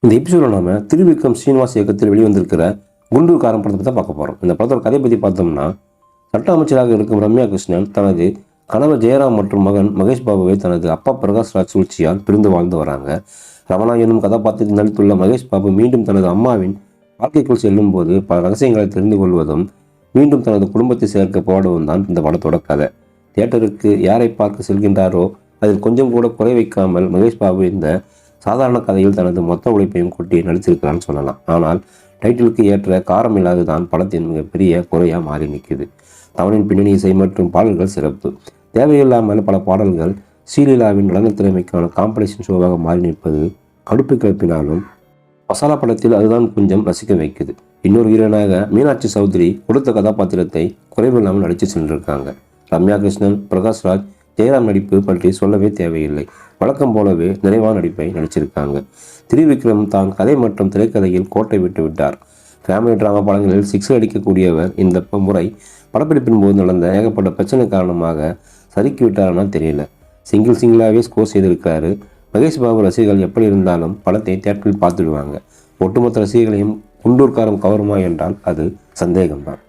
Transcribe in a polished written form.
இந்த எபிசோடில் நாம திருவிக்ரம் ஸ்ரீனிவாஸ் இயக்கத்தில் வெளிவந்திருக்கிற குண்டூர் காரம் படத்தை பற்றி தான் பார்க்க போகிறோம். இந்த படத்தோட கதை பற்றி பார்த்தோம்னா, சட்ட அமைச்சராக இருக்கும் ரம்யா கிருஷ்ணன் தனது கணவர் ஜெயராம் மற்றும் மகன் மகேஷ் பாபுவை தனது அப்பா பிரகாஷ்ராஜ் சூழ்ச்சியால் பிரிந்து வாழ்ந்து வராங்க. ரமணா என்னும் கதாபாத்திரத்தில் நடித்துள்ள மகேஷ் பாபு மீண்டும் தனது அம்மாவின் வாழ்க்கைக்குள் செல்லும் போது பல ரகசியங்களை தெரிந்து கொள்வதும் மீண்டும் தனது குடும்பத்தை சேர்க்க போடுவதும் தான் இந்த படத்தோட கதை. தியேட்டருக்கு யாரை பார்க்க செல்கின்றாரோ அதில் கொஞ்சம் கூட குறை வைக்காமல் மகேஷ் பாபு இந்த சாதாரண கதையில் தனது மொத்த உழைப்பையும் கொட்டி நடித்திருக்கிறான்னு சொல்லலாம். ஆனால் டைட்டிலுக்கு ஏற்ற காரம் இல்லாததான் படத்தின் மிகப்பெரிய குறையாக மாறி நிற்குது. தமிழின் பின்னணி இசை மற்றும் பாடல்கள் சிறப்பு. தேவையில்லாமல் பல பாடல்கள் ஸ்ரீலீலாவின் நடனத்திறமைக்கான காம்படிஷன் ஷோவாக மாறி நிற்பது கடுப்பு கிளப்பினாலும் மசாலா படத்தில் அதுதான் கொஞ்சம் ரசிக்க வைக்குது. இன்னொரு ஹீரோனாக மீனாட்சி சௌத்ரி கொடுத்த கதாபாத்திரத்தை குறைவில்லாமல் நடித்து சென்றிருக்காங்க. ரம்யா கிருஷ்ணன், பிரகாஷ்ராஜ், ஜெயராம் நடிப்பு பற்றி சொல்லவே தேவையில்லை. வழக்கம் போலவே நிறைவான நடிப்பை நடிச்சிருக்காங்க. திரிவிக்ரம் தான் கதை மற்றும் திரைக்கதையில் கோட்டை விட்டு விட்டார். ஃபேமிலி டிராமா படங்களில் சிக்ஸர் அடிக்கக்கூடியவர் இந்த முறை படப்பிடிப்பின் போது நடந்த ஏகப்பட்ட பிரச்சனை காரணமாக சறுக்கி விட்டார்னா தெரியல. சிங்கிளாகவே ஸ்கோர் செய்திருக்காரு. மகேஷ் பாபு ரசிகர்கள் எப்படி இருந்தாலும் படத்தை தியேட்டரில் பார்த்துடுவாங்க. ஒட்டுமொத்த ரசிகர்களையும் குண்டூர் காரம் கவருமா என்றால் அது சந்தேகம்தான்.